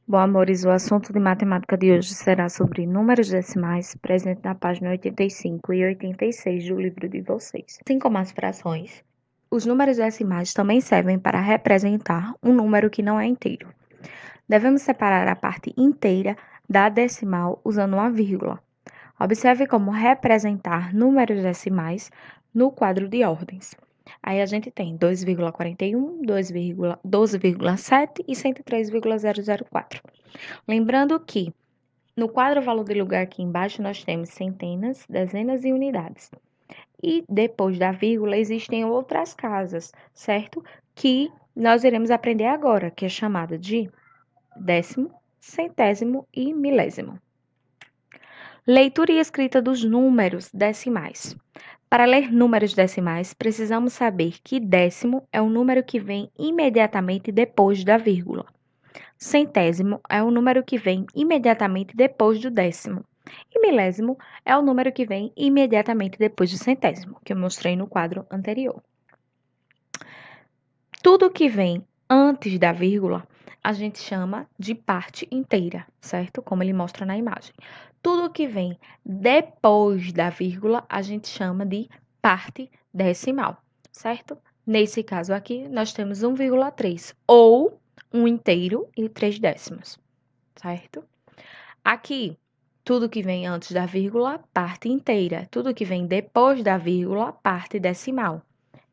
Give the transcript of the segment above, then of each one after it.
Bom, amores, o assunto de matemática de hoje será sobre números decimais, presente na página 85 e 86 do livro de vocês. Assim como as frações, os números decimais também servem para representar um número que não é inteiro. Devemos separar a parte inteira da decimal usando uma vírgula. Observe como representar números decimais no quadro de ordens. Aí a gente tem 2,41, 12,7 e 103,004. Lembrando que no quadro valor de lugar aqui embaixo nós temos centenas, dezenas e unidades. E depois da vírgula existem outras casas, certo? Que nós iremos aprender agora, que é chamada de décimo, centésimo e milésimo. Leitura e escrita dos números decimais. Para ler números decimais, precisamos saber que décimo é o número que vem imediatamente depois da vírgula. Centésimo é o número que vem imediatamente depois do décimo. E milésimo é o número que vem imediatamente depois do centésimo, que eu mostrei no quadro anterior. Tudo que vem antes da vírgula, a gente chama de parte inteira, certo? Como ele mostra na imagem. Tudo que vem depois da vírgula, a gente chama de parte decimal, certo? Nesse caso aqui, nós temos 1,3 ou 1 inteiro e 3 décimos, certo? Aqui, tudo que vem antes da vírgula, parte inteira. Tudo que vem depois da vírgula, parte decimal,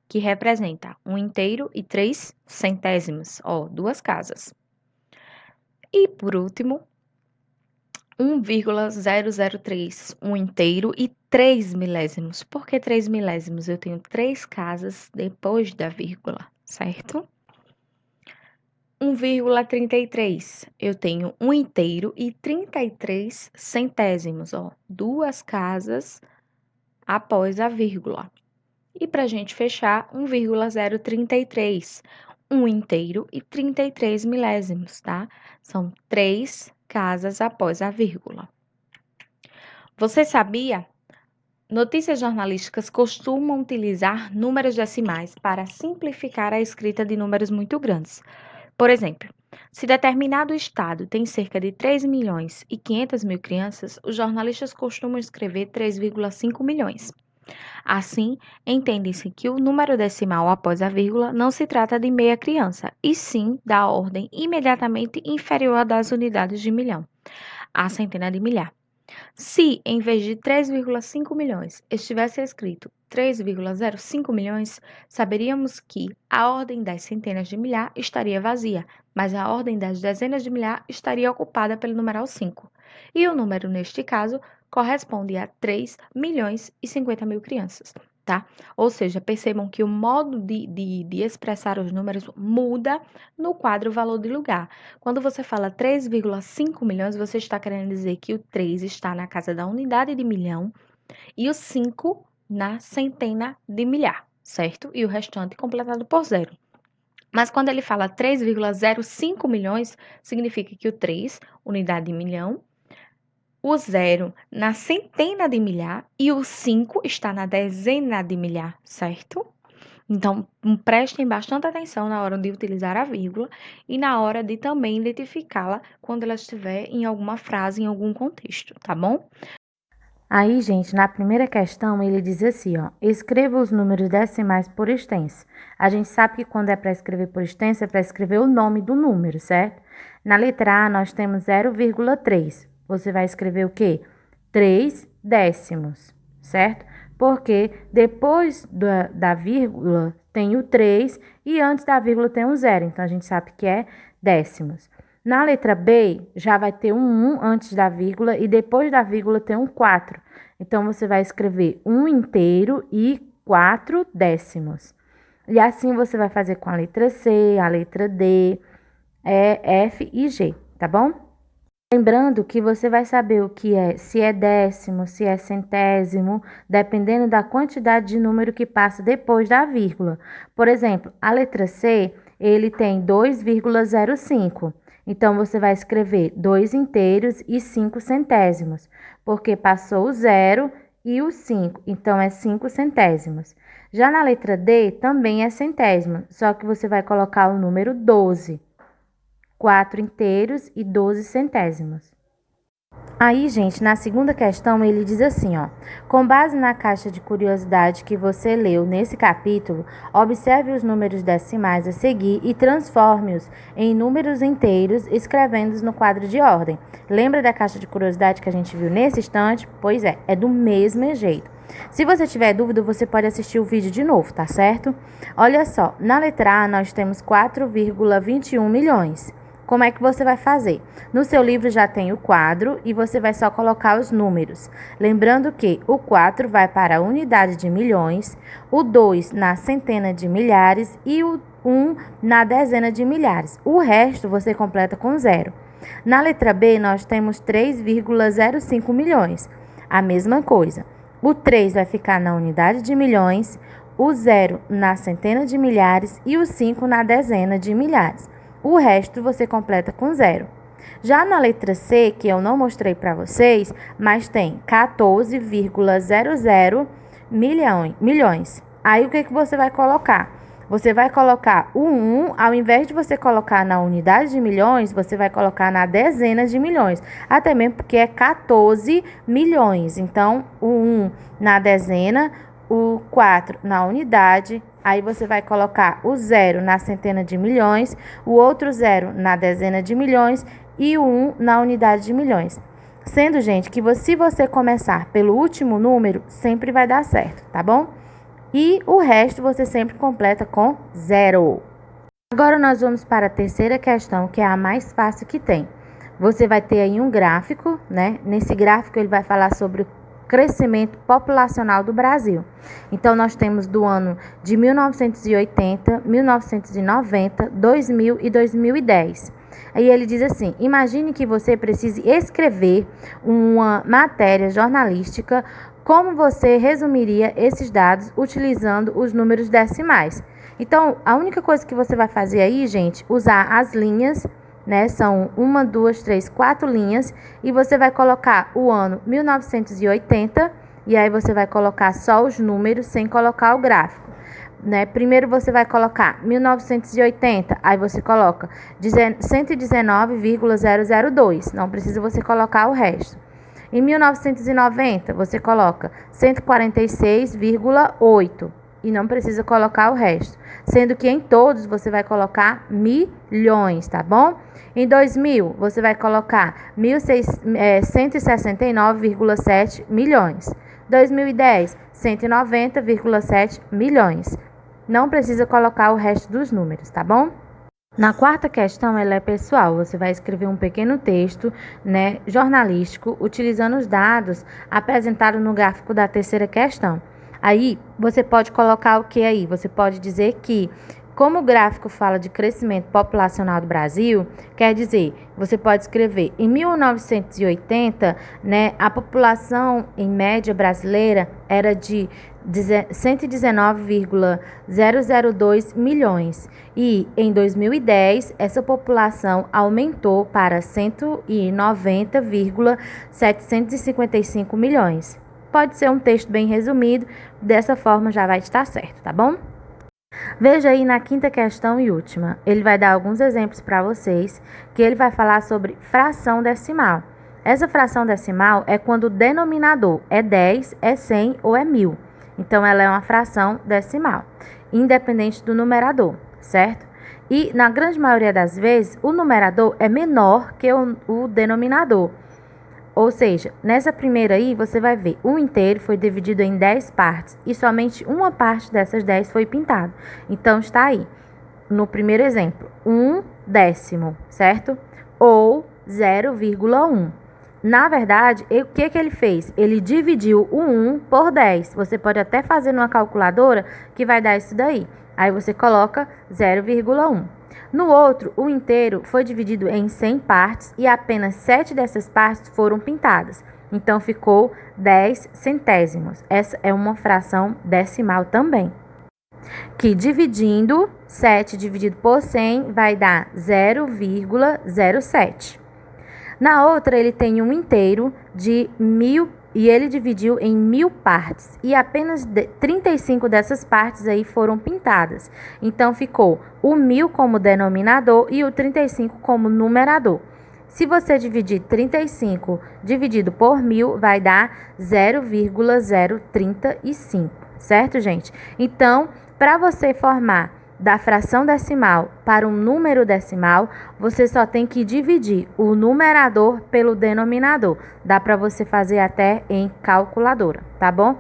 que representa 1 inteiro e 3 centésimos, ó, duas casas. E, por último, 1,003, 1 inteiro e 3 milésimos. Por que 3 milésimos? Eu tenho 3 casas depois da vírgula, certo? 1,33, eu tenho 1 inteiro e 33 centésimos, ó, duas casas após a vírgula. E para a gente fechar, 1,033, 1 inteiro e 33 milésimos, tá? São 3 casas após a vírgula. Você sabia? Notícias jornalísticas costumam utilizar números decimais para simplificar a escrita de números muito grandes. Por exemplo, se determinado estado tem cerca de 3 milhões e 500 mil crianças, os jornalistas costumam escrever 3,5 milhões. Assim, entende-se que o número decimal após a vírgula não se trata de meia criança, e sim da ordem imediatamente inferior à das unidades de milhão, a centena de milhar. Se, em vez de 3,5 milhões, estivesse escrito 3,05 milhões, saberíamos que a ordem das centenas de milhar estaria vazia, mas a ordem das dezenas de milhar estaria ocupada pelo numeral 5. E o número, neste caso, corresponde a 3 milhões e 50 mil crianças, tá? Ou seja, percebam que o modo de expressar os números muda no quadro valor de lugar. Quando você fala 3,5 milhões, você está querendo dizer que o 3 está na casa da unidade de milhão e o 5 na centena de milhar, certo? E o restante completado por zero. Mas quando ele fala 3,05 milhões, significa que o 3, unidade de milhão, o 0 na centena de milhar e o 5 está na dezena de milhar, certo? Então, prestem bastante atenção na hora de utilizar a vírgula e na hora de também identificá-la quando ela estiver em alguma frase, em algum contexto, tá bom? Aí, gente, na primeira questão, ele diz assim, ó, escreva os números decimais por extenso. A gente sabe que quando é para escrever por extenso, é para escrever o nome do número, certo? Na letra A, nós temos 0,3. Você vai escrever o quê? 3 décimos, certo? Porque depois da vírgula tem o 3 e antes da vírgula tem o 0. Então, a gente sabe que é décimos. Na letra B, já vai ter um 1 antes da vírgula e depois da vírgula tem um 4. Então, você vai escrever 1 inteiro e 4 décimos. E assim você vai fazer com a letra C, a letra D, E, F e G, tá bom? Lembrando que você vai saber o que é, se é décimo, se é centésimo, dependendo da quantidade de número que passa depois da vírgula. Por exemplo, a letra C, ele tem 2,05. Então, você vai escrever 2 inteiros e 5 centésimos, porque passou o 0 e o 5, então é 5 centésimos. Já na letra D, também é centésimo, só que você vai colocar o número 12. 4 inteiros e 12 centésimos. Aí, gente, na segunda questão, ele diz assim, ó: com base na caixa de curiosidade que você leu nesse capítulo, observe os números decimais a seguir e transforme-os em números inteiros, escrevendo-os no quadro de ordem. Lembra da caixa de curiosidade que a gente viu nesse instante? Pois é do mesmo jeito. Se você tiver dúvida, você pode assistir o vídeo de novo, tá certo? Olha só, na letra A nós temos 4,21 milhões. Como é que você vai fazer? No seu livro já tem o quadro e você vai só colocar os números. Lembrando que o 4 vai para a unidade de milhões, o 2 na centena de milhares e o 1 na dezena de milhares. O resto você completa com 0. Na letra B nós temos 3,05 milhões. A mesma coisa. O 3 vai ficar na unidade de milhões, o 0 na centena de milhares e o 5 na dezena de milhares. O resto você completa com 0. Já na letra C, que eu não mostrei para vocês, mas tem 14,00 milhões. Aí o que você vai colocar? Você vai colocar o 1, ao invés de você colocar na unidade de milhões, você vai colocar na dezena de milhões. Até mesmo porque é 14 milhões. Então, o 1 na dezena, o 4 na unidade. Aí você vai colocar o 0 na centena de milhões, o outro 0 na dezena de milhões e o 1 na unidade de milhões. Sendo, gente, que se você começar pelo último número, sempre vai dar certo, tá bom? E o resto você sempre completa com 0. Agora nós vamos para a terceira questão, que é a mais fácil que tem. Você vai ter aí um gráfico, né? Nesse gráfico ele vai falar sobre o crescimento populacional do Brasil. Então, nós temos do ano de 1980, 1990, 2000 e 2010. Aí ele diz assim: imagine que você precise escrever uma matéria jornalística. Como você resumiria esses dados utilizando os números decimais? Então, a única coisa que você vai fazer aí, gente, usar as linhas, né? São 1, 2, 3, 4 linhas e você vai colocar o ano 1980 e aí você vai colocar só os números sem colocar o gráfico, né? Primeiro você vai colocar 1980, aí você coloca 119,002, não precisa você colocar o resto. Em 1990 você coloca 146,8 e não precisa colocar o resto, sendo que em todos você vai colocar milhões, tá bom? Em 2000, você vai colocar 169,7 milhões. 2010, 190,7 milhões. Não precisa colocar o resto dos números, tá bom? Na quarta questão, ela é pessoal. Você vai escrever um pequeno texto, né, jornalístico, utilizando os dados apresentados no gráfico da terceira questão. Aí, você pode colocar o que aí? Você pode dizer que, como o gráfico fala de crescimento populacional do Brasil, quer dizer, você pode escrever, em 1980, né, a população em média brasileira era de 119,002 milhões e em 2010 essa população aumentou para 190,755 milhões. Pode ser um texto bem resumido, dessa forma já vai estar certo, tá bom? Veja aí na quinta questão e última, ele vai dar alguns exemplos para vocês, que ele vai falar sobre fração decimal. Essa fração decimal é quando o denominador é 10, é 100 ou é 1000. Então, ela é uma fração decimal, independente do numerador, certo? E, na grande maioria das vezes, o numerador é menor que o denominador. Ou seja, nessa primeira aí, você vai ver, o inteiro foi dividido em 10 partes e somente uma parte dessas 10 foi pintada. Então, está aí, no primeiro exemplo, 1/10, certo? Ou 0,1. Na verdade, o que ele fez? Ele dividiu o 1 por 10. Você pode até fazer numa calculadora que vai dar isso daí. Aí você coloca 0,1. No outro, o inteiro foi dividido em 100 partes e apenas 7 dessas partes foram pintadas. Então, ficou 10 centésimos. Essa é uma fração decimal também. Que dividindo, 7 dividido por 100 vai dar 0,07. Na outra, ele tem um inteiro de 1000 e ele dividiu em 1000 partes e apenas 35 dessas partes aí foram pintadas. Então ficou o 1000 como denominador e o 35 como numerador. Se você dividir 35 dividido por 1000, vai dar 0,035, certo, gente? Então, para você formar da fração decimal para um número decimal, você só tem que dividir o numerador pelo denominador. Dá para você fazer até em calculadora, tá bom?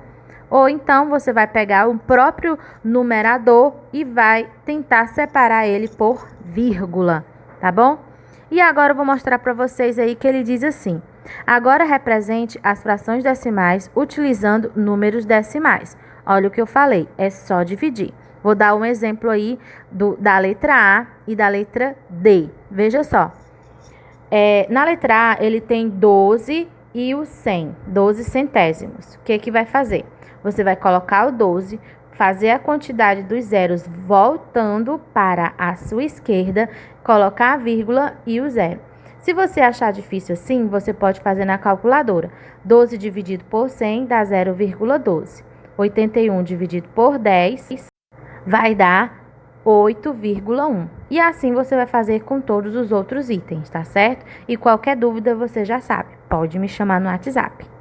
Ou então você vai pegar o próprio numerador e vai tentar separar ele por vírgula, tá bom? E agora eu vou mostrar para vocês aí que ele diz assim: agora represente as frações decimais utilizando números decimais. Olha o que eu falei, é só dividir. Vou dar um exemplo aí da letra A e da letra D. Veja só. Na letra A, ele tem 12 e o 100, 12 centésimos. O que vai fazer? Você vai colocar o 12, fazer a quantidade dos zeros voltando para a sua esquerda, colocar a vírgula e o zero. Se você achar difícil assim, você pode fazer na calculadora. 12 dividido por 100 dá 0,12. 81 dividido por 10 vai dar 8,1. E assim você vai fazer com todos os outros itens, tá certo? E qualquer dúvida você já sabe, pode me chamar no WhatsApp.